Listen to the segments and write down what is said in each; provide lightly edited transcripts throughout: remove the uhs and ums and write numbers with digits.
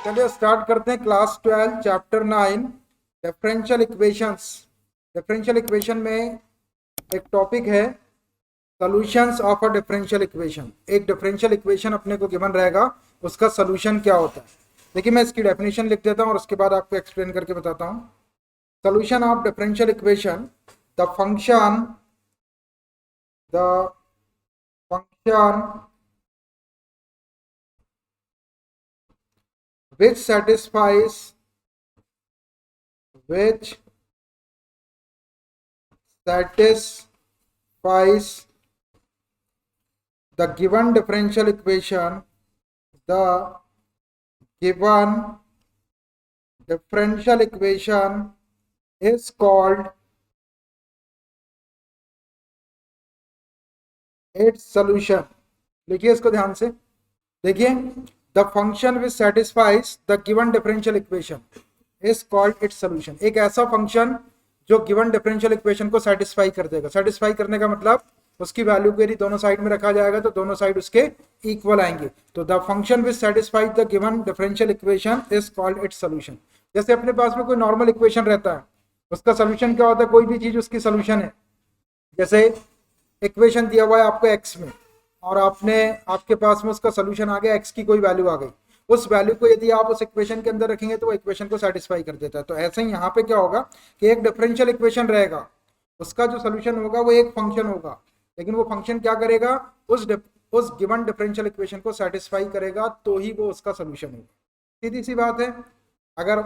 चलिए स्टार्ट करते हैं class 12 chapter 9 differential equations. Differential equation में एक टॉपिक है solutions of a differential equation. एक डिफरेंशियल इक्वेशन अपने को गिवन रहेगा, उसका सॉल्यूशन क्या होता है। देखिए मैं इसकी डेफिनेशन लिख देता हूँ और उसके बाद आपको एक्सप्लेन करके बताता हूँ। Solution of differential equation, the function which satisfies the given differential equation, the given differential equation is called its solution। लिखिए इसको ध्यान से, देखिए the function which satisfies the given differential equation is called its solution. एक ऐसा function जो given differential equation को satisfy कर देगा। सेटिस्फाई करने का मतलब उसकी वैल्यू को यदि दोनों साइड में रखा जाएगा तो दोनों साइड उसके इक्वल आएंगे। तो the function which satisfies the given differential equation is called its solution. जैसे अपने पास में कोई नॉर्मल इक्वेशन रहता है, उसका सोल्यूशन क्या होता है? कोई भी चीज उसकी सोल्यूशन है। जैसे इक्वेशन दिया हुआ है आपको एक्स में और आपके पास में उसका सोल्यूशन आ गया, एक्स की कोई वैल्यू आ गई। उस वैल्यू को यदि आप उस इक्वेशन के अंदर रखेंगे तो वो इक्वेशन को सेटिस्फाई कर देता है। तो ऐसे ही यहाँ पे क्या होगा कि एक डिफरेंशियल इक्वेशन रहेगा, उसका जो सोल्यूशन होगा वो एक फंक्शन होगा, लेकिन वो फंक्शन क्या करेगा? उस गिवन डिफरेंशियल इक्वेशन को सेटिस्फाई करेगा तो ही वो उसका सोल्यूशन होगा। सीधी सी बात है, अगर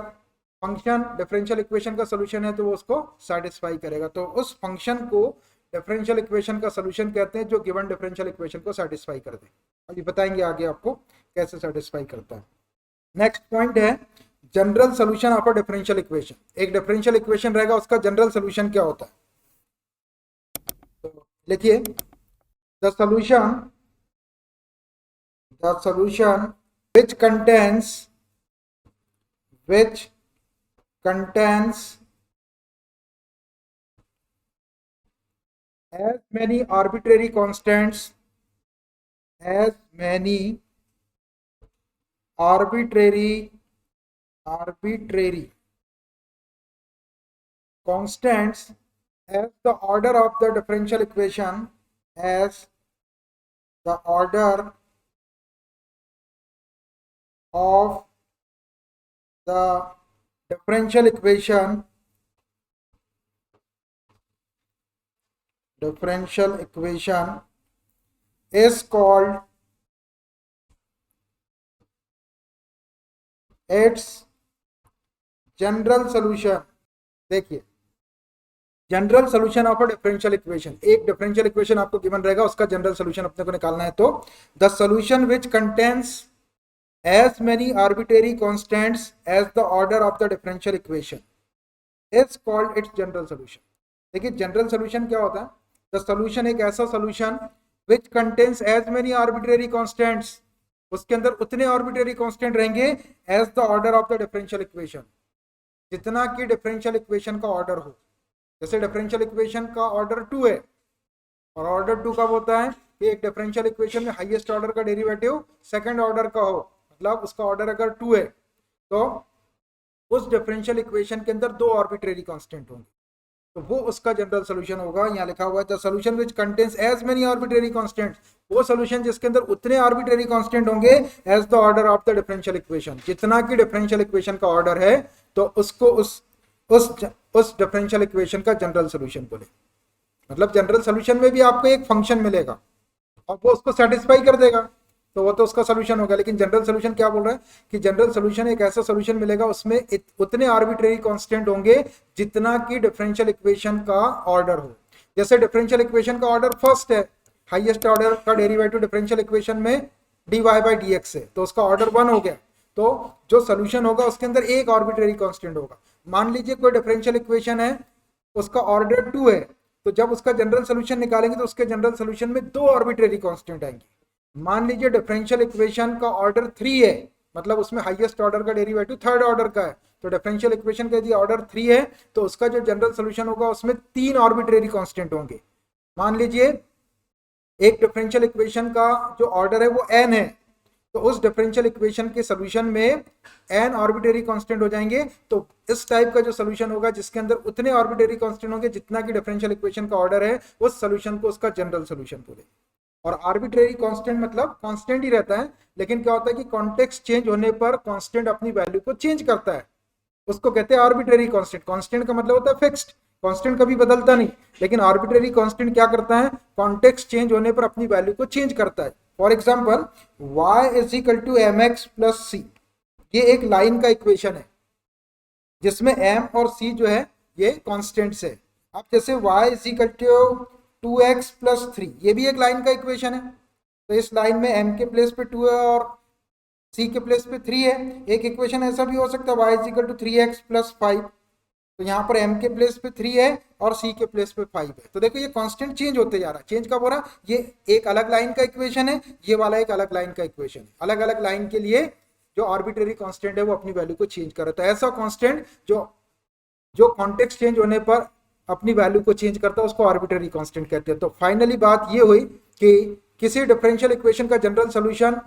फंक्शन डिफरेंशियल इक्वेशन का सोल्यूशन है तो वो उसको सेटिस्फाई करेगा। तो उस फंक्शन को डिफरेंशियल इक्वेशन का सोल्यूशन कहते हैं जो गिवन डिफरेंशियल इक्वेशन को सेटिस्फाई कर दे। अभी बताएंगे आगे आपको कैसे सेटिस्फाई करता है। नेक्स्ट पॉइंट है general solution of a differential equation. एक डिफरेंशियल इक्वेशन रहेगा, उसका जनरल सोल्यूशन क्या होता है? तो लिखिए the solution which contains as many arbitrary constants as the order of the differential equation as the order of the differential equation is called its general solution. देखिए general solution of a differential equation, एक differential equation आपको given रहेगा, उसका general solution अपने को निकालना है। तो the solution which contains as many arbitrary constants as the order of the differential equation is called its general solution। देखिए जनरल सोल्यूशन क्या होता है? द सोल्यूशन एक ऐसा solution which contains as many arbitrary constants, उसके अंदर उतने arbitrary constant रहेंगे as the order of the differential equation, जितना कि डिफरेंशियल इक्वेशन का ऑर्डर हो। जैसे डिफरेंशियल इक्वेशन का ऑर्डर 2 है और ऑर्डर 2 कब होता है कि एक डिफरेंशियल इक्वेशन में हाईएस्ट ऑर्डर का डेरिवेटिव सेकंड ऑर्डर का हो, मतलब उसका ऑर्डर अगर 2 है तो उस डिफरेंशियल इक्वेशन के अंदर 2 आर्बिट्रेरी कांस्टेंट होंगे, तो वो उसका जनरल सोल्यूशन होगा। यहाँ लिखा हुआ है the solution which contains as many arbitrary constants, वो सोल्यूशन जिसके अंदर उतने आर्बिट्रेरी कांस्टेंट होंगे as the order of the differential equation, जितना कि डिफरेंशियल इक्वेशन का ऑर्डर है तो उसको उस डिफरेंशियल इक्वेशन का जनरल सोल्यूशन बोले। मतलब जनरल सोल्यूशन में भी आपको एक फंक्शन मिलेगा और वो उसको सेटिस्फाई कर देगा तो वो तो उसका सोल्यूशन होगा। लेकिन जनरल सोल्यूशन क्या बोल रहा है कि जनरल सोल्यूशन एक ऐसा सोल्यूशन मिलेगा उसमें उतने आर्बिट्रेरी कांस्टेंट होंगे जितना कि डिफरेंशियल इक्वेशन का ऑर्डर हो। जैसे डिफरेंशियल इक्वेशन का ऑर्डर फर्स्ट है, हाईएस्ट ऑर्डर का डेरिवेटिव डिफरेंशियल इक्वेशन में dy by dx है, तो उसका ऑर्डर 1 हो गया, तो जो सोल्यूशन होगा उसके अंदर एक आर्बिट्रेरी कांस्टेंट होगा। मान लीजिए कोई डिफरेंशियल इक्वेशन है, उसका ऑर्डर 2 है, तो जब उसका जनरल सोल्यूशन निकालेंगे तो उसके जनरल सोल्यूशन में 2 आर्बिट्रेरी कांस्टेंट आएंगे। मान लीजिए डिफरेंशियल इक्वेशन का ऑर्डर 3 है, मतलब उसमें हाईएस्ट ऑर्डर का डेरिवेटिव थर्ड ऑर्डर का है, तो डिफरेंशियल इक्वेशन का यदि ऑर्डर 3 है तो उसका जो जनरल सोल्यूशन होगा उसमें 3 आर्बिट्रेरी कांस्टेंट होंगे। मान लीजिए एक डिफरेंशियल इक्वेशन का जो ऑर्डर है वो n है, तो उस डिफरेंशियल इक्वेशन के सोल्यूशन में n आर्बिट्रेरी कांस्टेंट हो जाएंगे। तो इस टाइप का जो सोल्यूशन होगा जिसके अंदर उतने आर्बिट्रेरी कांस्टेंट होंगे जितना कि डिफरेंशियल इक्वेशन का ऑर्डर है, उस सोल्यूशन को उसका जनरल सोल्यूशन बोले। और आर्बिट्रेरी कांस्टेंट मतलब कांस्टेंट ही रहता है, लेकिन क्या होता है कि कॉन्टेक्स्ट चेंज होने पर कांस्टेंट अपनी वैल्यू को चेंज करता है, उसको कहते हैं आर्बिट्रेरी कांस्टेंट। कांस्टेंट का मतलब होता है फिक्स्ड, कांस्टेंट कभी बदलता नहीं, लेकिन आर्बिट्रेरी कांस्टेंट क्या करता है, कॉन्टेक्स्ट चेंज होने पर अपनी वैल्यू को चेंज करता है। For example y is equal to mx plus c, ये एक लाइन का इक्वेशन है जिसमें m और c जो है ये कांस्टेंट्स है। अब जैसे y is equal to 2x plus 3, ये भी एक लाइन का इक्वेशन है। तो इस लाइन में m के प्लेस पे 2 है और c के प्लेस पे 3 है। एक इक्वेशन ऐसा भी हो सकता है y is equal to 3x plus 5, तो यहाँ पर m के प्लेस पे 3 है और c के प्लेस पे 5 है। तो देखो ये कांस्टेंट चेंज होते जा रहा है। चेंज कब हो रहा है, ये एक अलग लाइन का इक्वेशन है, ये वाला एक अलग लाइन का इक्वेशन है। अलग अलग लाइन के लिए जो आर्बिट्रेरी कांस्टेंट है वो अपनी वैल्यू को चेंज कर रहा है। तो ऐसा कांस्टेंट जो कॉन्टेक्स्ट चेंज होने पर अपनी वैल्यू को चेंज करता है उसको आर्बिट्रेरी कांस्टेंट कहते हैं। तो फाइनली बात ये हुई कि किसी डिफरेंशियल इक्वेशन का जनरल सोल्यूशन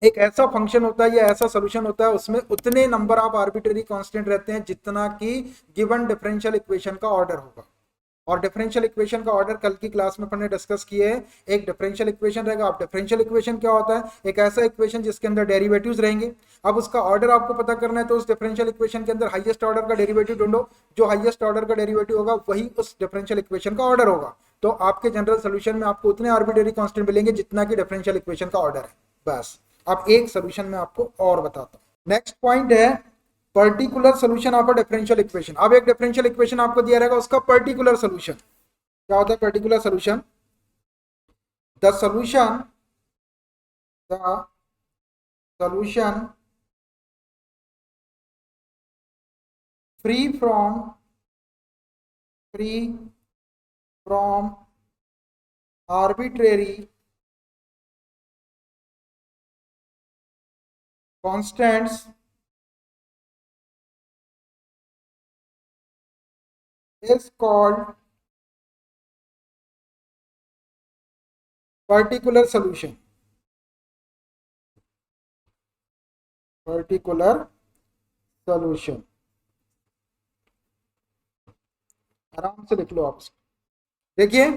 एक ऐसा फंक्शन होता है या ऐसा सोल्यूशन होता है उसमें उतने नंबर ऑफ आर्बिट्रेरी कांस्टेंट रहते हैं जितना कि गिवन डिफरेंशियल इक्वेशन का ऑर्डर होगा। और डिफरेंशियल इक्वेशन का ऑर्डर कल की क्लास में हमने डिस्कस किए हैं। एक डिफरेंशियल इक्वेशन रहेगा। अब डिफरेंशियल इक्वेशन क्या होता है, एक ऐसा इक्वेशन जिसके अंदर डेरिवेटिव्स रहेंगे। अब उसका ऑर्डर आपको पता करना है, तो उस डिफरेंशियल इक्वेशन के अंदर हाईएस्ट ऑर्डर का डेरिवेटिव ढूंढो। जो हाईएस्ट ऑर्डर का डेरिवेटिव होगा वही उस डिफरेंशियल इक्वेशन का ऑर्डर होगा। तो आपके जनरल सोल्यूशन में आपको उतने आर्बिट्रेरी कांस्टेंट मिलेंगे जितना कि डिफरेंशियल इक्वेशन का ऑर्डर है। बस अब एक सोल्यूशन में आपको और बताता हूं। नेक्स्ट पॉइंट है particular solution of a differential equation. अब एक डिफरेंशियल इक्वेशन आपको दिया रहेगा, उसका पर्टिकुलर सोल्यूशन क्या होता है। Particular solution, the solution free from arbitrary constants is called particular solution। particular solution आराम से लिख लो आप। देखिए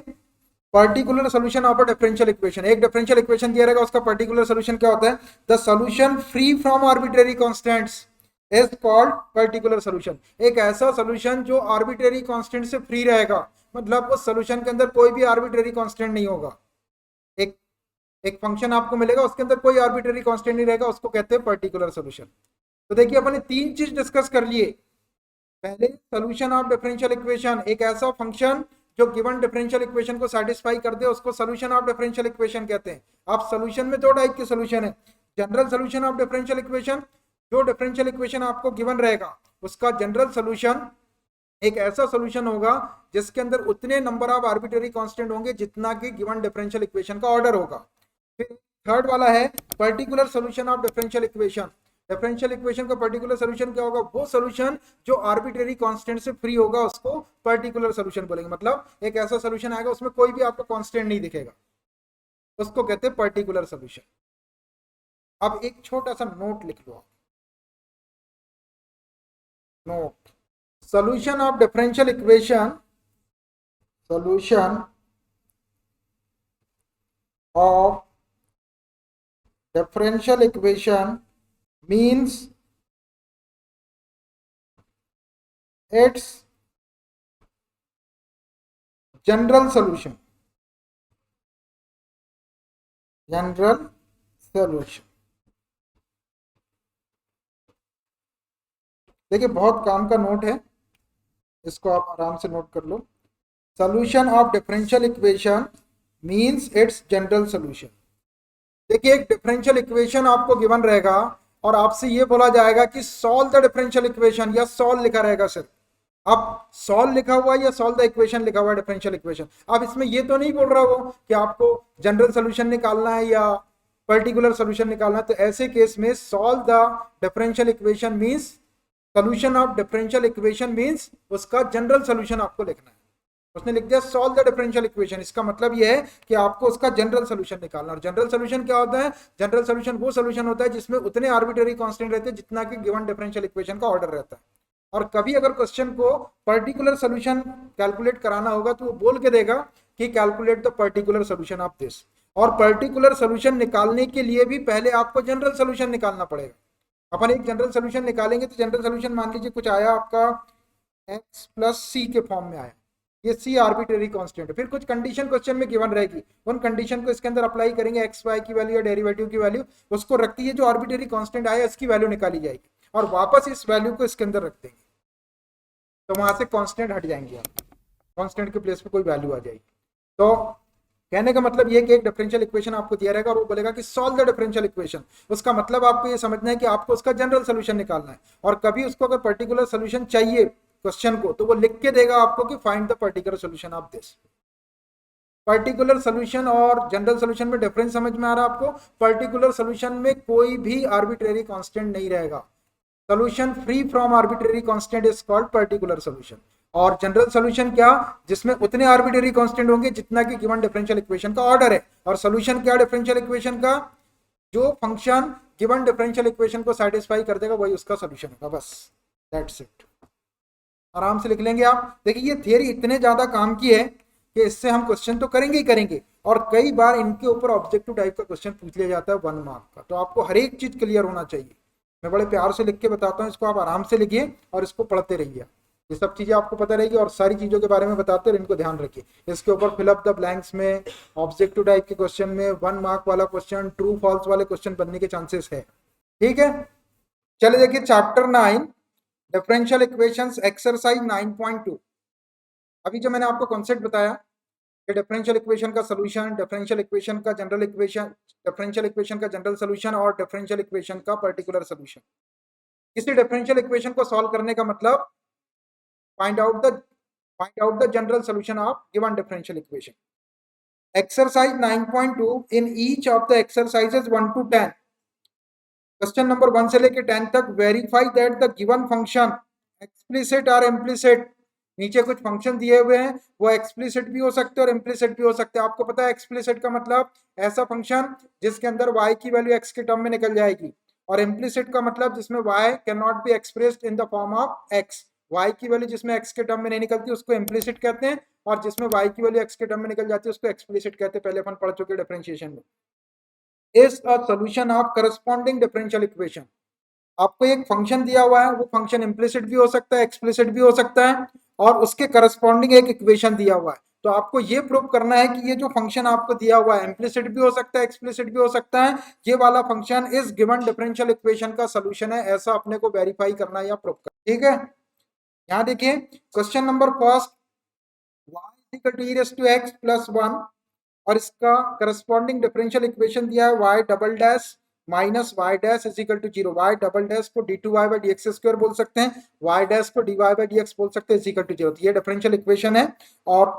particular solution of a differential equation, एक डिफरेंशियल इक्वेशन दिया रहेगा, उसका पर्टिकुलर सोल्यूशन क्या होता है, the solution free from arbitrary constants is called particular solution. एक ऐसा सोल्यूशन जो आर्बिट्रेरी कांस्टेंट से फ्री रहेगा, मतलब उस सोल्यूशन के अंदर कोई भी आर्बिट्रेरी कांस्टेंट नहीं होगा। एक एक फंक्शन आपको मिलेगा उसके अंदर कोई आर्बिट्रेरी कांस्टेंट नहीं रहेगा, उसको कहते हैं पर्टिकुलर सोल्यूशन। तो देखिए अपन ने तीन चीज डिस्कस कर लिए। पहले सोल्यूशन ऑफ डिफरेंशियल इक्वेशन, एक ऐसा फंक्शन जो गिवन डिफरेंशियल इक्वेशन को सेटिस्फाई कर दे उसको सोल्यूशन ऑफ डिफरेंशियल इक्वेशन कहते हैं। अब सोल्यूशन में दो टाइप के सोल्यूशन है, general solution of differential equation, जो डिफरेंशियल इक्वेशन आपको गिवन रहेगा उसका जनरल सोल्यूशन एक ऐसा सोल्यूशन होगा जिसके अंदर उतने नंबर ऑफ आर्बिट्रेरी कांस्टेंट होंगे जितना कि गिवन डिफरेंशियल इक्वेशन का ऑर्डर होगा। फिर थर्ड वाला है particular solution of differential equation. Differential equation का पर्टिकुलर सोल्यूशन क्या होगा, वो सोल्यूशन जो आर्बिट्रेरी कांस्टेंट से फ्री होगा उसको पर्टिकुलर सोल्यूशन बोलेंगे। मतलब एक ऐसा सोल्यूशन आएगा उसमें कोई भी आपको कांस्टेंट नहीं दिखेगा, उसको कहते हैं पर्टिकुलर सोल्यूशन। अब एक छोटा सा नोट लिख लो, note, solution of differential equation, solution of differential equation means its general solution, general solution। देखिए बहुत काम का नोट है, इसको आप आराम से नोट कर लो। Solution of differential equation means its general solution. देखिए एक डिफरेंशियल इक्वेशन आपको गिवन रहेगा और आपसे ये बोला जाएगा कि सॉल्व द डिफरेंशियल इक्वेशन, या सॉल्व लिखा रहेगा सिर्फ। अब सॉल्व लिखा हुआ या सॉल्व द इक्वेशन लिखा हुआ है डिफरेंशियल इक्वेशन। अब इसमें ये तो नहीं बोल रहा वो कि आपको जनरल सोल्यूशन निकालना है या पर्टिकुलर सोल्यूशन निकालना है। तो ऐसे केस में solve the differential equation means solution of differential equation means उसका जनरल सोल्यूशन आपको लिखना है। उसने लिख दिया सॉल्व द डिफरेंशियल इक्वेशन। इसका मतलब यह है कि आपको उसका जनरल सोल्यूशन निकालना। और जनरल सोल्यूशन क्या होता है? जनरल सोल्यूशन वो सोल्यूशन होता है जिसमें उतने आर्बिट्रेरी कांस्टेंट रहते हैं जितना कि गिवन डिफरेंशियल इक्वेशन का ऑर्डर रहता है। और कभी अगर क्वेश्चन को पर्टिकुलर सोल्यूशन कैलकुलेट कराना होगा तो वो बोल के देगा कि calculate the particular solution of this. और पर्टिकुलर सोल्यूशन निकालने के लिए भी पहले आपको जनरल सोल्यूशन निकालना पड़ेगा। अपन एक जनरल सोल्यूशन निकालेंगे तो जनरल सोल्यूशन मान लीजिए कुछ आया आपका x प्लस सी के फॉर्म में आया, ये सी आर्बिट्रेरी कांस्टेंट है। फिर कुछ कंडीशन क्वेश्चन में गिवन रहेगी, उन कंडीशन को इसके अंदर अप्लाई करेंगे, एक्स वाई की वैल्यू या डेरिवेटिव की वैल्यू उसको रखती है, जो आर्बिट्रेरी कांस्टेंट आया इसकी वैल्यू निकाली जाएगी और वापस इस वैल्यू को इसके अंदर रख देंगे, तो वहां से कांस्टेंट हट जाएंगे, कांस्टेंट के प्लेस पे कोई वैल्यू आ जाएगी। तो कहने का मतलब ये कि एक डिफरेंशियल इक्वेशन आपको दिया रहेगा और वो बोलेगा कि सॉल्व द डिफरेंशियल इक्वेशन। उसका मतलब आपको ये समझना है कि आपको उसका जनरल सोल्यूशन निकालना है। और कभी उसको अगर पर्टिकुलर सोल्यूशन चाहिए क्वेश्चन को तो वो लिख के देगा आपको कि find the particular solution of this. Particular solution और जनरल सोल्यूशन में डिफरेंस समझ में आ रहा है आपको? पर्टिकुलर सोल्यूशन में कोई भी आर्बिट्रेरी कांस्टेंट नहीं रहेगा। Solution free from arbitrary constant is called particular solution. और जनरल सोल्यूशन क्या? जिसमें उतने आर्बिट्रेरी कांस्टेंट होंगे जितना कि गिवन डिफरेंशियल इक्वेशन का ऑर्डर है। और सोल्यूशन क्या डिफरेंशियल इक्वेशन का? जो फंक्शन गिवन डिफरेंशियल इक्वेशन को सेटिस्फाई कर देगा वही उसका सोल्यूशन होगा, बस दैट्स इट। आराम से लिख लेंगे आप। देखिए ये थियरी इतने ज्यादा काम की है कि इससे हम क्वेश्चन तो करेंगे ही करेंगे, और कई बार इनके ऊपर ऑब्जेक्टिव टाइप का क्वेश्चन पूछ लिया जाता है 1 मार्क का। तो आपको हर एक चीज क्लियर होना चाहिए। मैं बड़े प्यार से लिख के बताता हूँ, इसको आप आराम से लिखिए और इसको पढ़ते रहिए, ये सब चीजें आपको पता रहेगी। और सारी चीजों के बारे में बताते रहे, इनको ध्यान रखिए। इसके ऊपर फिलअप द ब्लैंक्स में, ऑब्जेक्टिव टाइप के क्वेश्चन में 1 मार्क वाला क्वेश्चन, ट्रू फॉल्स वाले क्वेश्चन बनने के चांसेस है। ठीक है, चले देखिए चैप्टर 9 डिफरेंशियल इक्वेशंस एक्सरसाइज 9.2। अभी जो मैंने आपको कॉन्सेप्ट बताया कि डिफरेंशियल इक्वेशन का सॉल्यूशन, डिफरेंशियल इक्वेशन का जनरल इक्वेशन, डिफरेंशियल इक्वेशन का जनरल सॉल्यूशन और डिफरेंशियल इक्वेशन का पर्टिकुलर सॉल्यूशन। किसी डिफरेंशियल इक्वेशन को सॉल्व करने का मतलब find out the general solution of given differential equation. Exercise 9.2 in each of the exercises 1 to 10, question number 1 से लेके 10 तक, verify that the given function explicit और इम्प्लिसिट। नीचे कुछ फंक्शन दिए हुए हैं, वो एक्सप्लिसिट भी हो सकते हैं और इम्प्लिसिट भी हो सकते हैं। आपको पता है एक्सप्लिसिट का मतलब ऐसा फंक्शन जिसके अंदर y की वैल्यू x के टर्म में निकल जाएगी, और इम्प्लिसिट का मतलब जिसमें y can not be expressed in the form of x। y की वैल्यू जिसमें x के टर्म में नहीं निकलती उसको इम्प्लिसिट कहते हैं, और जिसमें y की वैल्यू x के टर्म में निकल जाती है उसको एक्सप्लिसिट कहते हैं। पहले अपन पढ़ चुके डिफरेंशिएशन में। Is a solution of corresponding differential equation. आपको एक फंक्शन दिया हुआ है, वो फंक्शन इम्प्लिसिट भी हो सकता है, एक्सप्लिसिट भी हो सकता है, और उसके करस्पॉन्डिंग एक इक्वेशन दिया हुआ है। तो आपको ये प्रूव करना है कि ये जो फंक्शन आपको दिया हुआ है इम्प्लिसिट भी हो सकता है, एक्सप्लिसिट भी हो सकता है, ये वाला फंक्शन इस गिवन डिफरेंशियल इक्वेशन का सॉल्यूशन है, ऐसा अपने को वेरीफाई करना है या प्रूव करना। ठीक है, यहाँ देखिए question number first, y equal to e raise to x plus 1, और इसका करस्पॉन्डिंग डिफरेंशियल इक्वेशन दिया है y double dash minus y dash is equal to 0। Y double dash को d2y बाई dx स्क्वायर बोल सकते हैं, y डैश को dy by dx बोल सकते हैं, इज इक्वल टू 0। ये डिफरेंशियल इक्वेशन है और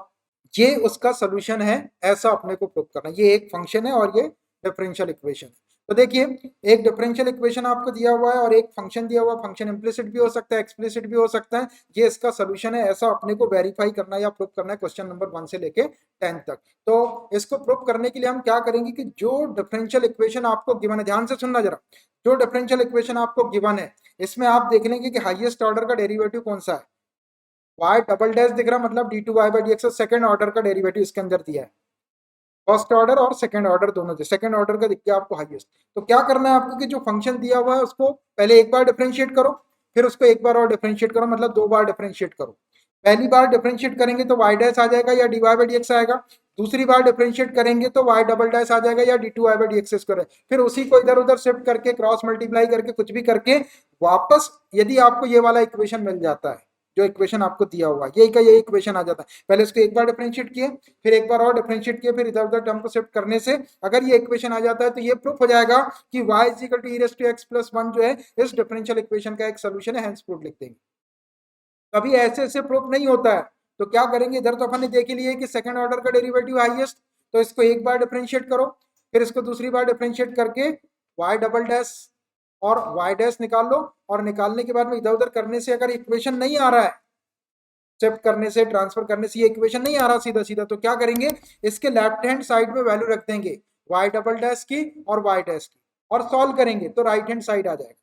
ये उसका सोल्यूशन है, ऐसा अपने को प्रूव करना है। ये एक फंक्शन है और ये डिफरेंशियल इक्वेशन है। तो देखिए एक डिफरेंशियल इक्वेशन आपको दिया हुआ है और एक फंक्शन दिया हुआ है। फंक्शन इम्प्लिसिट भी हो सकता है, एक्सप्लिसिट भी हो सकता है, ये इसका सोल्यूशन है, ऐसा अपने को वेरीफाई करना है या प्रूव करना है क्वेश्चन नंबर 1 से लेके 10 तक। तो इसको प्रूव करने के लिए हम क्या करेंगे कि जो डिफरेंशियल इक्वेशन आपको गिवन है, ध्यान से सुनना जरा, जो डिफरेंशियल इक्वेशन आपको गिवन है इसमें आप देख लेंगे कि हाईएस्ट ऑर्डर का डेरिवेटिव कौन सा है। y डबल डैश दिख रहा मतलब d2y by dx, second order का डेरिवेटिव इसके अंदर दिया है। फर्स्ट ऑर्डर और सेकंड ऑर्डर दोनों, सेकंड ऑर्डर का दिख गया आपको हाईएस्ट। तो क्या करना है आपको कि जो फंक्शन दिया हुआ है उसको पहले एक बार डिफरेंशिएट करो, फिर उसको एक बार और डिफरेंशिएट करो, मतलब 2 बार डिफरेंशिएट करो। पहली बार डिफरेंशिएट करेंगे तो y डैश आ जाएगा या dy बाई dx आएगा, दूसरी बार डिफरेंशिएट करेंगे तो y डबल डैश आ जाएगा या d2y बाई dx स्क्वायर। फिर उसी को इधर उधर शिफ्ट करके क्रॉस मल्टीप्लाई करके कुछ भी करके वापस यदि आपको ये वाला इक्वेशन मिल जाता है, जो इक्वेशन आपको दिया हुआ है यही का यही इक्वेशन आ जाता है, पहले इसको एक बार डिफरेंशिएट किए, फिर एक बार और डिफरेंशिएट किए, फिर इधर उधर टर्म को शिफ्ट करने से अगर ये इक्वेशन आ जाता है तो ये प्रूफ हो जाएगा कि y is equal to e raise to x plus 1 जो है इस डिफरेंशियल इक्वेशन का एक सोल्यूशन है, हेंस प्रूफ लिख देंगे। कभी ऐसे ऐसे प्रूफ नहीं होता है तो क्या करेंगे, इधर तो अपन ने देख लिया कि सेकंड ऑर्डर का डेरिवेटिव हाईएस्ट, तो इसको एक बार डिफरेंशिएट करो, फिर इसको दूसरी बार डिफरेंशिएट करके y डबल डैश और y डैश निकाल लो, और निकालने के बाद में इधर उधर करने से अगर इक्वेशन नहीं आ रहा है शिफ्ट करने से, ट्रांसफर करने से ये इक्वेशन नहीं आ रहा सीधा सीधा, तो क्या करेंगे, इसके लेफ्ट हैंड साइड में वैल्यू रख देंगे y डबल डैश की और y डैश की, और सॉल्व करेंगे तो राइट हैंड साइड आ जाएगा।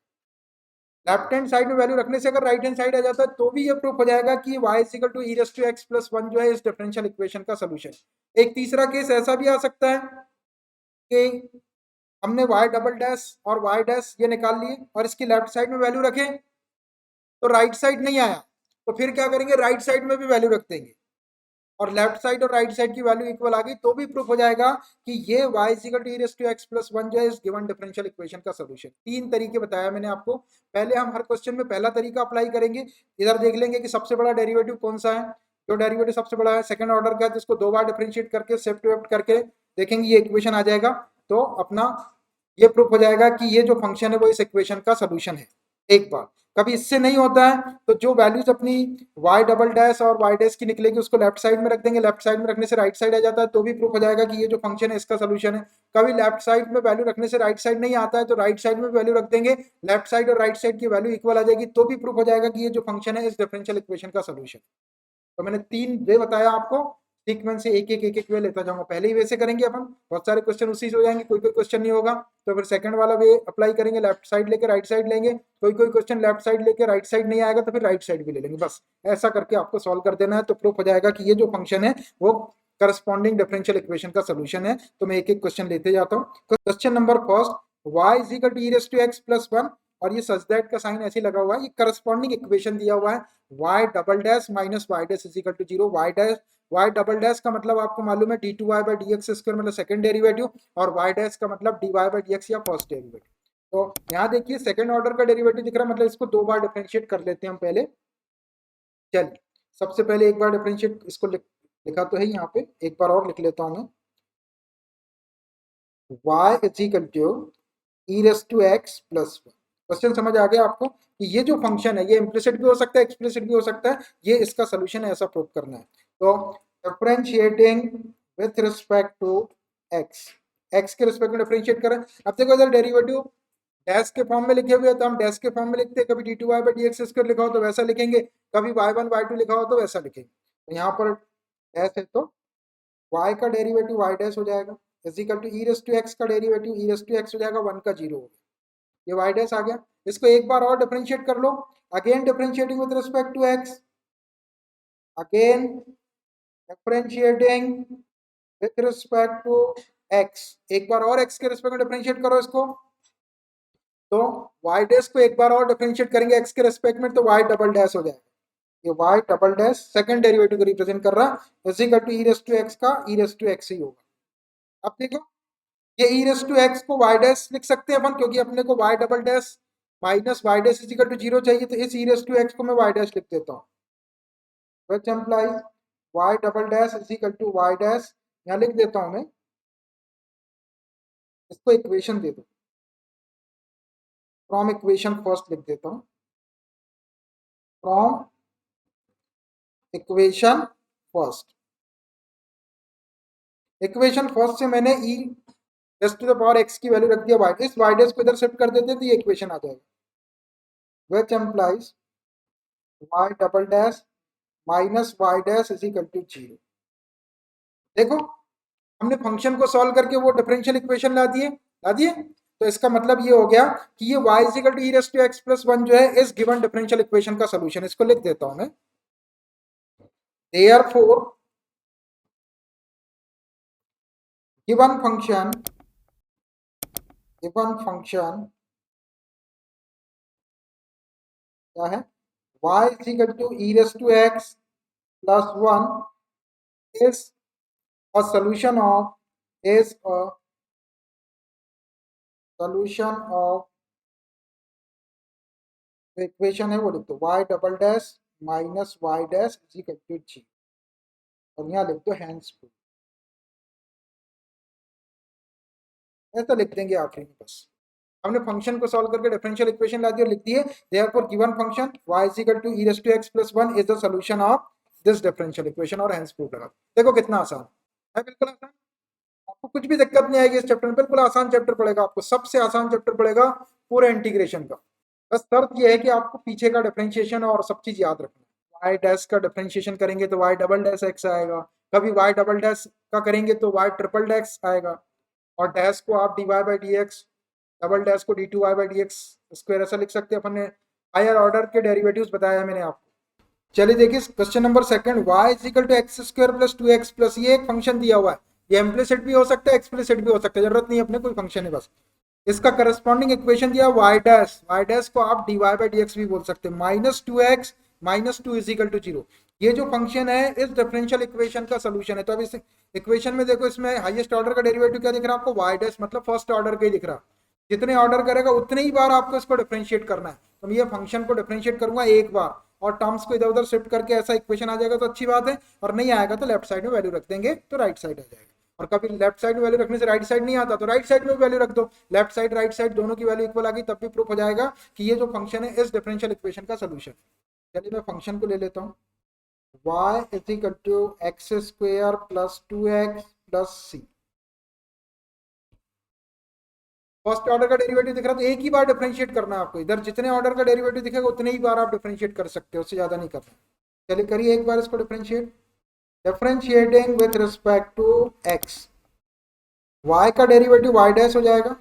लेफ्ट हैंड साइड में वैल्यू रखने से अगर राइट हैंड साइड आ जाता है तो भी ये प्रूफ हो जाएगा कि y is equal to e raise to x plus 1 जो है इस डिफरेंशियल इक्वेशन का सोल्यूशन। एक तीसरा केस ऐसा भी आ सकता है कि हमने y डबल डैश और y डैश ये निकाल लिए और इसकी लेफ्ट साइड में वैल्यू रखें तो राइट साइड नहीं आया, तो फिर क्या करेंगे, राइट साइड में भी वैल्यू रख देंगे और लेफ्ट साइड और राइट साइड की वैल्यू इक्वल आ गई तो भी प्रूफ हो जाएगा कि ये y equal to e raise to x plus 1 जो है इस गिवन डिफरेंशियल इक्वेशन का सोल्यूशन। तीन तरीके बताया मैंने आपको। पहले हम हर क्वेश्चन में पहला तरीका अप्लाई करेंगे, इधर देख लेंगे कि सबसे बड़ा डेरिवेटिव कौन सा है, जो डेरिवेटिव सबसे बड़ा है सेकंड ऑर्डर का है तो इसको दो बार डिफरेंशिएट करके शिफ्ट वेफ्ट करके देखेंगे ये इक्वेशन आ जाएगा, तो अपना ये प्रूफ हो जाएगा कि ये जो फंक्शन है वो इस इक्वेशन का सोल्यूशन है एक बार। कभी इससे नहीं होता है तो जो वैल्यूज अपनी y डबल डैश और y डैश की निकलेगी उसको लेफ्ट साइड में रख देंगे, लेफ्ट साइड में रखने से राइट साइड आ जाता है तो भी प्रूफ हो जाएगा कि ये जो फंक्शन है इसका सोल्यूशन है। कभी लेफ्ट साइड में वैल्यू रखने से राइट साइड नहीं आता है तो राइट साइड में वैल्यू रख देंगे, लेफ्ट साइड और राइट साइड की वैल्यू इक्वल आ जाएगी तो भी प्रूफ हो जाएगा कि ये जो फंक्शन है इस डिफरेंशियल इक्वेशन का सोल्यूशन। तो मैंने तीन वे बताया आपको, सीक्वेंस से एक एक वे लेता जाऊंगा। पहले ही वे से करेंगे अपन, बहुत सारे क्वेश्चन उसी से हो जाएंगे, कोई कोई क्वेश्चन नहीं होगा तो फिर सेकंड वाला वे अप्लाई करेंगे, लेफ्ट साइड लेके राइट साइड लेंगे, कोई कोई क्वेश्चन लेफ्ट साइड लेके राइट साइड नहीं आएगा तो फिर राइट साइड भी ले लेंगे। बस ऐसा करके आपको सॉल्व कर देना है तो प्रूफ हो जाएगा कि ये जो फंक्शन है वो करस्पॉन्डिंग डिफरेंशियल इक्वेशन का सोल्यूशन है। तो मैं एक एक क्वेश्चन लेते जाता हूँ। Question number first, y is equal to e raise to x plus 1 और ये सच दैट का साइन ऐसे लगा हुआ है, ये करस्पॉन्डिंग इक्वेशन दिया हुआ है y double dash minus y dash is equal to 0। y double dash का मतलब आपको मालूम है d2y by d x square मतलब सेकंड डेरिवेटिव, और y डैश का मतलब dy बाई डी एक्स या फर्स्ट डेरिवेटिव। तो यहाँ देखिए सेकंड ऑर्डर का डेरिवेटिव दिख रहा है, मतलब इसको दो बार डिफरेंशिएट कर लेते हैं हम पहले। चलिए सबसे पहले एक बार डिफरेंशिएट इसको लिखा तो है यहाँ पे, एक बार और लिख लेता हूँ मैं, y is equal to e raise to x plus 1। Question समझ आ गया आपको कि ये जो फंक्शन है ये इम्प्लिसिट भी हो सकता है एक्सप्लिसिट भी हो सकता है, ये इसका सोल्यूशन है ऐसा प्रूव करना है। तो differentiating with respect to x, x के रिस्पेक्ट में डिफरेंशिएट करें। अब देखो इधर डेरिवेटिव डैश के फॉर्म में लिखे हुए हैं तो हम डैश के फॉर्म में लिखते हैं, कभी d two y by d x square लिखा हो तो वैसा लिखेंगे, कभी y1 y2 लिखा हो तो वैसा लिखेंगे। तो यहाँ पर डैश है तो y का डेरिवेटिव y डैश हो जाएगा is equal to e raise to x का derivative e raise to x हो जाएगा 1 का 0 हो गया, ये y डैश आ गया। इसको एक बार और डिफरेंशिएट कर लो, again differentiating with respect to x, again differentiating with respect to x, एक बार और x के रिस्पेक्ट में डिफरेंशिएट करो इसको, तो y डैश को एक बार और डिफरेंशिएट करेंगे x के रिस्पेक्ट में तो y डबल डैश हो जाएगा, ये y double dash second derivative को रिप्रेजेंट कर रहा है is equal to e raise to x का ई रेज़ टू एक्स ही होगा। अब देखो ये ई रेज़ टू एक्स को y डैश लिख सकते हैं अपन, क्योंकि अपने को y double dash minus y dash is equal to 0 चाहिए, तो इस ई रेज़ टू एक्स को मैं y डैश लिख देता हूँ, which implies y double dash is equal to y dash, यहाँ लिख देता हूँ मैं, इसको इक्वेशन दे दो, फ्रॉम इक्वेशन फर्स्ट लिख देता हूँ, from equation first. Equation first से मैंने e raise to the power x की वैल्यू रख दिया y, इस y डैश को इधर शिफ्ट कर देते हैं तो ये इक्वेशन आ जाएगा, which implies y double dash minus y dash is equal to 0। देखो हमने फंक्शन को सॉल्व करके वो डिफरेंशियल इक्वेशन ला दिए, तो इसका मतलब ये हो गया कि ये y is equal to e raise to x plus 1 जो है इस गिवन डिफरेंशियल इक्वेशन का सोल्यूशन। इसको लिख देता हूं मैं, therefore गिवन फंक्शन क्या है, y is equal to e raise to x plus 1 is a solution of the equation है वो लिख दो y double dash minus y dash is equal to 0 और यहाँ लिख दो हैंड्स प्रूफ, ऐसा लिख देंगे आखिरी में। बस हमने फंक्शन को सॉल्व करके डिफरेंशियल इक्वेशन ला दी और लिख दिए therefore given function y is equal to e raise to x plus 1 is the solution of this differential equation और हैंड्स प्रूफ लगा। देखो कितना आसान है, बिल्कुल आसान, आपको कुछ भी दिक्कत नहीं आएगी इस चैप्टर में, बिल्कुल आसान चैप्टर पड़ेगा आपको, सबसे आसान चैप्टर पड़ेगा पूरे इंटीग्रेशन का। बस शर्त यह है कि आपको पीछे का डिफरेंशिएशन और सब चीज याद रखना है। वाई डैश का डिफरेंशिएशन करेंगे तो वाई डबल डैश एक्स आएगा, कभी वाई डबल डैश का करेंगे तो वाई ट्रिपल डैश आएगा, और डैश को आप d y by d x, double dash को d two y by d x square ऐसा लिख सकते हैं। अपन ने हायर ऑर्डर के डेरिवेटिव्स बताया है मैंने आपको। चलिए देखिए question number second, y is equal to x square plus 2x plus, ये एक फंक्शन दिया हुआ है, ये इम्प्लिसिट भी हो सकता है एक्सप्लिसिट भी हो सकता है, जरूरत नहीं है अपने कोई फंक्शन है बस। इसका करस्पॉन्डिंग इक्वेशन दिया y डैश को आप dy बाई डी एक्स भी बोल सकते हैं, minus 2x minus 2 is equal to 0। ये जो फंक्शन है इस डिफरेंशियल इक्वेशन का सोल्यूशन है। तो अब इस इक्वेशन में देखो, इसमें हाईएस्ट ऑर्डर का डेरिवेटिव क्या दिख रहा है आपको, y डैश, मतलब फर्स्ट ऑर्डर का ही दिख रहा है। जितने ऑर्डर करेगा उतने ही बार आपको इसको डिफरेंशिएट करना है। तो मैं ये फंक्शन को डिफरेंशिएट करूंगा एक बार, और टर्म्स को इधर उधर शिफ्ट करके ऐसा इक्वेशन आ जाएगा तो अच्छी बात है, और नहीं आएगा तो लेफ्ट साइड में वैल्यू रख देंगे तो राइट साइड आ जाएगा। और कभी लेफ्ट साइड में वैल्यू रखने से राइट साइड नहीं आता तो राइट साइड में वैल्यू रख दो, लेफ्ट साइड राइट साइड दोनों की वैल्यू इक्वल आ गई, तब भी प्रूफ हो जाएगा कि ये जो फंक्शन है इस डिफरेंशियल इक्वेशन का सोल्यूशन। चलिए मैं फंक्शन को ले लेता हूँ, y is equal to x square plus 2x plus c। First order का डेरिवेटिव दिख रहा है तो एक ही बार डिफरेंशिएट करना है आपको, इधर जितने ऑर्डर का डेरिवेटिव दिखेगा उतने ही बार आप डिफरेंशिएट कर सकते हो, उससे ज्यादा नहीं करना। चलिए करिए एक बार इसको differentiate, differentiating with respect to x, y का डेरिवेटिव y डैश हो जाएगा,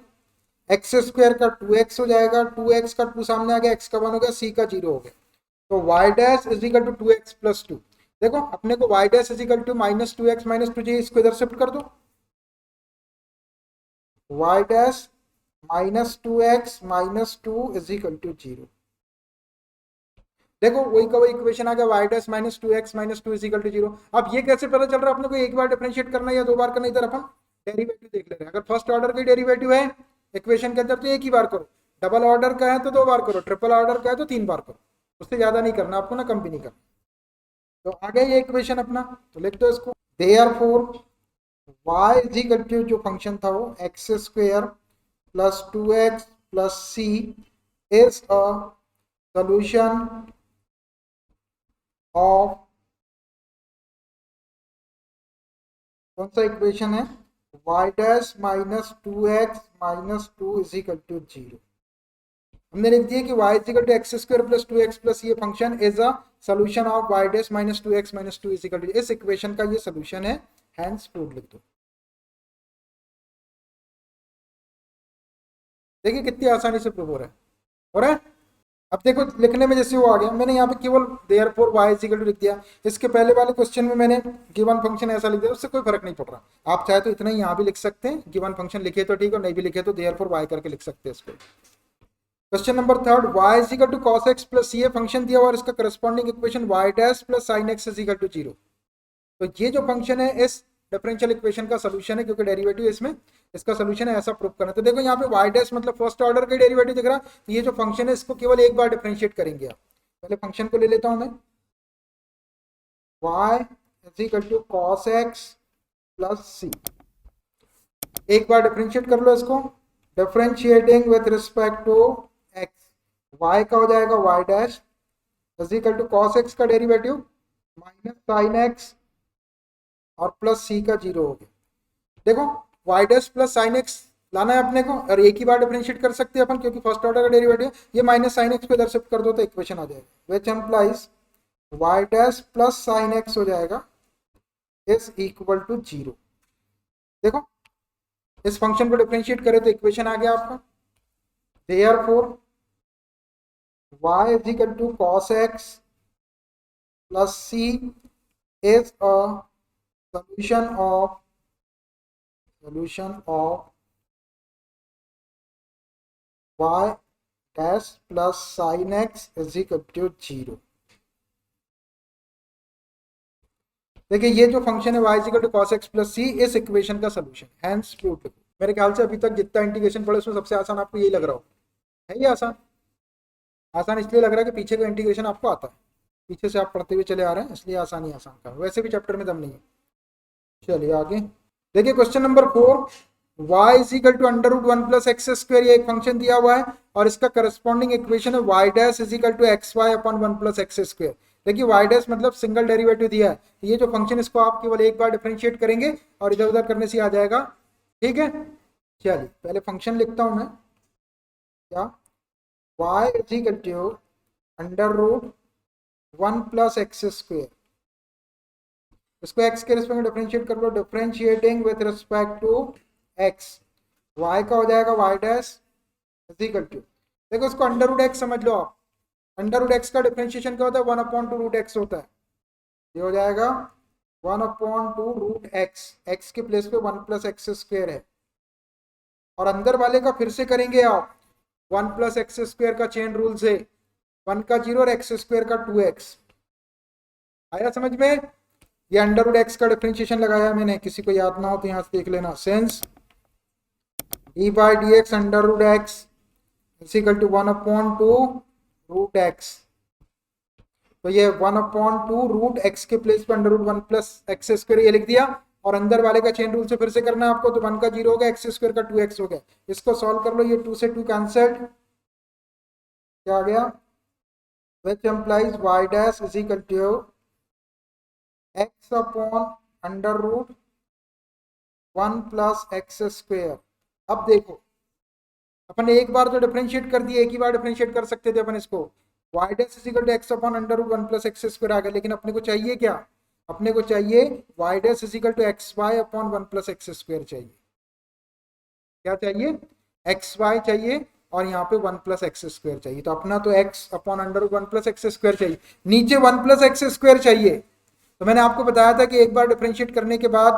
एक्स स्क्वायर का 2x हो जाएगा, 2x का 2 सामने आ गया, x का 1 हो गया, c का 0 हो गया, तो y dash is equal to 2x plus 2। देखो अपने को y dash is equal to minus 2x minus 2 चाहिए, इसको इधर शिफ्ट कर दो, y dash minus 2x minus 2 is equal to 0। देखो वही का वही इक्वेशन आ गया, y dash minus 2x minus 2 is equal to 0। अब ये कैसे पता चल रहा है अपने को, एक बार डिफरेंशिएट करना है या दो बार करना, इधर अपन डेरिवेटिव देख ले रहे हैं। अगर फर्स्ट ऑर्डर का डेरिवेटिव है इक्वेशन के अंदर तो एक ही बार करो, डबल ऑर्डर का है तो दो बार करो, ट्रिपल ऑर्डर का है तो 3 बार करो, उससे ज्यादा नहीं करना आपको ना, कम भी नहीं करना। तो आ गया ये इक्वेशन अपना, तो लिख दो इसको, therefore y is equal to जो फंक्शन था वो x square plus 2x plus c is a solution of, कौन सा इक्वेशन है, y dash minus 2x minus 2 is equal to 0। हमने लिख दिया कि y is equal to x square plus 2x plus ये function is a solution of y dash minus 2x minus 2 is equal to, इस equation का ये solution है, hence prove लिख दो। देखिए कितनी आसानी से प्रूव हो रहा है। अब देखो लिखने में जैसे वो आ गया, मैंने यहाँ पे केवल therefore y is equal to लिख दिया, इसके पहले वाले क्वेश्चन में मैंने गिवन फंक्शन ऐसा लिख दिया, उससे कोई फर्क नहीं पड़ रहा। आप चाहे तो इतना ही यहाँ भी लिख सकते हैं, गिवन फंक्शन लिखे तो ठीक, और नहीं भी लिखे तो देयरफॉर y करके लिख सकते हैं इसको। Question number third, y is equal to cos x plus ये फंक्शन दिया हुआ और इसका corresponding equation y dash plus sin x is equal to 0। तो ये जो फंक्शन है इस डिफरेंशियल इक्वेशन का सोल्यूशन है, क्योंकि डेरिवेटिव इसमें इसका सोल्यूशन है, ऐसा प्रूव करना। तो देखो यहाँ पे y डैश मतलब फर्स्ट ऑर्डर का डेरिवेटिव दिख रहा है, तो ये जो फंक्शन है इसको केवल एक बार डिफरेंशिएट करेंगे आप। पहले फंक्शन को ले लेता हूं मैं, y is equal to cos x plus c, एक बार डिफरेंशिएट कर लो इसको, differentiating with respect to x, y का हो जाएगा y dash is equal to cos x का डेरिवेटिव माइनस sin x और प्लस c का 0 हो गया। देखो y dash plus sin x लाना है अपने को, और एक ही बार डिफरेंशिएट कर सकते हैं अपन क्योंकि फर्स्ट ऑर्डर का डेरिवेटिव, ये माइनस sin x पे इधर शिफ्ट कर दो तो इक्वेशन आ जाएगा, which implies y dash plus sin x हो जाएगा इज इक्वल टू 0। देखो इस फंक्शन को डिफरेंशिएट करें तो इक्वेशन आ गया आपका, therefore y is equal to cos x plus c is a solution of y dash plus sin x is equal to 0। देखिए ये जो फंक्शन है y is equal to cos x plus c इस equation का solution, hence proof. मेरे ख्याल से अभी तक जितना इंटीग्रेशन पढ़े उसमें सबसे आसान आपको यही लग रहा हो, है ये आसान। आसान इसलिए लग रहा है कि पीछे का इंटीग्रेशन आपको आता है, पीछे से आप पढ़ते हुए चले आ रहे हैं, इसलिए आसान ही आसान का, वैसे भी चैप्टर में दम नहीं है। चलिए आगे देखिए question number 4, y is equal to under root 1 plus x square, ये एक फंक्शन दिया हुआ है और इसका करस्पॉन्डिंग इक्वेशन है y dash is equal to x y upon 1 plus x square. देखिए y डैश मतलब सिंगल डेरिवेटिव दिया है, ये जो फंक्शन इसको आप केवल एक बार डिफरेंशिएट करेंगे और इधर उधर करने से आ जाएगा, ठीक है। चलिए पहले फंक्शन लिखता हूं मैं, क्या y is equal to under root one plus x square, इसको x के रिस्पेक्ट में डिफरेंशिएट कर लो, differentiating with respect to x, y का हो जाएगा y dash is equal to, देखो इसको अंडर रूट एक्स समझ लो आप, अंडर रूट एक्स का डिफरेंशिएशन क्या होता है, 1/2 रूट एक्स होता है, ये हो जाएगा 1/2 रूट एक्स, एक्स के प्लेस पे 1 प्लस एक्स स्क्वेयर है, और अंदर वाले का फिर से करेंगे आप, 1 प्लस एक्स स्क्वेयर का चेन रूल से, 1 का 0 और एक्स स्क्वेयर का 2x, आया समझ में, ये अंडर रूट एक्स का डिफरेंशिएशन लगाया मैंने, किसी को याद ना हो तो यहाँ से देख लेना, since e by d x under root x is equal to 1/2 root x, तो ये 1/2 रूट एक्स के प्लेस पर under root 1 plus x square ये लिख दिया, और अंदर वाले का चेन रूल से फिर से करना है आपको, तो 1 का 0 हो गया, एक्स स्क्वायर का 2x हो गया, इसको सॉल्व कर लो, ये 2 से 2 कैंसल्ड, क्या आ गया, which implies y dash is equal to x upon under root 1 plus x square. अब देखो अपन ने एक बार तो डिफरेंशिएट कर दिया, एक ही बार डिफरेंशिएट कर सकते थे अपन इसको, y dash is equal to x upon under root 1 plus x square आ गया, लेकिन अपने को चाहिए क्या, अपने को चाहिए y dash is equal to x y upon 1 plus x square चाहिए, क्या चाहिए, एक्स वाई चाहिए, और यहाँ पे 1 प्लस एक्स स्क्वायर चाहिए, तो अपना तो x upon under root 1 plus x square चाहिए, नीचे 1 प्लस एक्स स्क्वायर चाहिए, तो मैंने आपको बताया था कि एक बार डिफरेंशिएट करने के बाद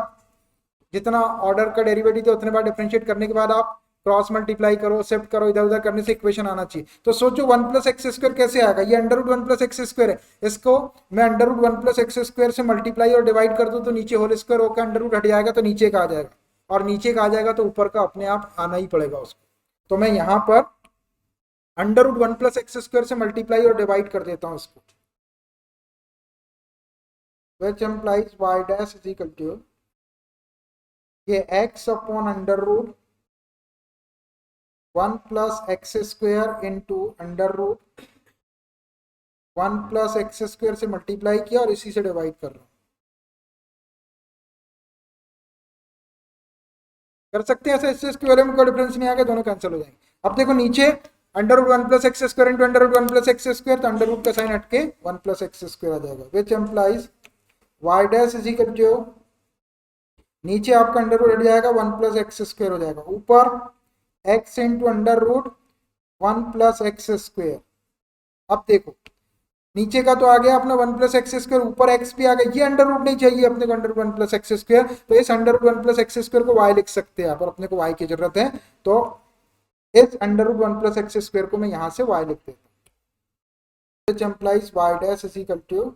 जितना ऑर्डर का डेरिवेटिव है उतने बार डिफरेंशिएट करने के बाद आप क्रॉस मल्टीप्लाई करो, शिफ्ट करो, इधर उधर करने से इक्वेशन आना चाहिए, तो सोचो 1 प्लस एक्स स्क्वायर कैसे आएगा, ये under root 1 plus x square है, इसको मैं under root 1 plus x square से मल्टीप्लाई और डिवाइड कर दूं तो नीचे होल स्क्वायर होकर अंडर रूट हट जाएगा, तो नीचे का आ जाएगा, और नीचे का आ जाएगा तो ऊपर का अपने आप आना ही पड़ेगा उसको, तो मैं यहाँ पर under root 1 plus x square से मल्टीप्लाई और डिवाइड कर देता हूँ इसको, which implies y dash is equal to ये x upon under root 1 plus x square into under root 1 plus x square से मल्टीप्लाई किया और इसी से डिवाइड कर रहा हूं, कर सकते हैं ऐसे, इससे इसके बारे में कोई डिफरेंस नहीं आ गया, दोनों कैंसिल हो जाएंगे। अब देखो नीचे under root 1 plus x square into under root 1 plus x square, तो अंडर रूट का साइन हटके 1 प्लस एक्स स्क्वायर आ जाएगा, which implies y dash is equal to, नीचे आपका अंडर रूट हट जाएगा 1 प्लस एक्स स्क्वायर हो जाएगा, ऊपर x into under root 1 plus x square. अब देखो नीचे का तो आ गया अपना 1 प्लस एक्स स्क्वायर, ऊपर x भी आ गया, ये अंडर रूट नहीं चाहिए अपने को, under root 1 plus x square, तो इस under root 1 plus x square को y लिख सकते हैं आप, और अपने को y की जरूरत है, तो इस under root 1 plus x square को मैं यहाँ से y लिख देता हूँ, which implies y dash is equal to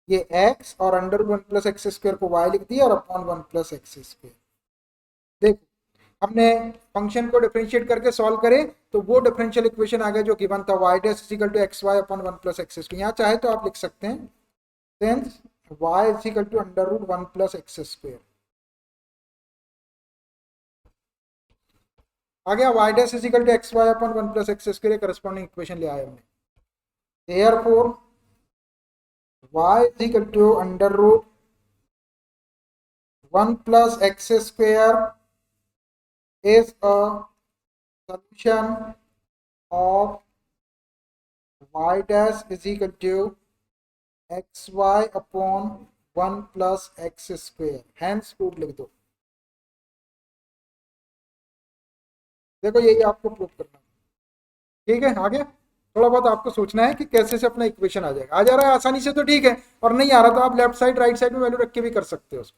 ये x और अंडर 1 प्लस एक्स स्क्वायर को y लिख दिया और अपॉन 1 प्लस एक्स स्क्वायर। देखो हमने फंक्शन को डिफरेंशिएट करके सॉल्व करे तो वो डिफरेंशियल इक्वेशन आ गया जो गिवन था, y dash is equal to x y upon 1 plus x square, यहाँ चाहे तो आप लिख सकते हैं since y is equal to under root 1 plus x square, आ गया y dash is equal to x y upon 1 plus x square, corresponding equation ले आए हमने, therefore y is equal to under root 1 plus x square is a solution of y dash is equal to xy upon 1 plus x square, hence proof लिख दो। देखो यही आपको proof करना, ठीक है, आगे थोड़ा बहुत आपको सोचना है कि कैसे से अपना इक्वेशन आ जाएगा, आ जा रहा है आसानी से तो ठीक है, और नहीं आ रहा तो आप लेफ्ट साइड राइट साइड में वैल्यू रख के भी कर सकते हो उसको।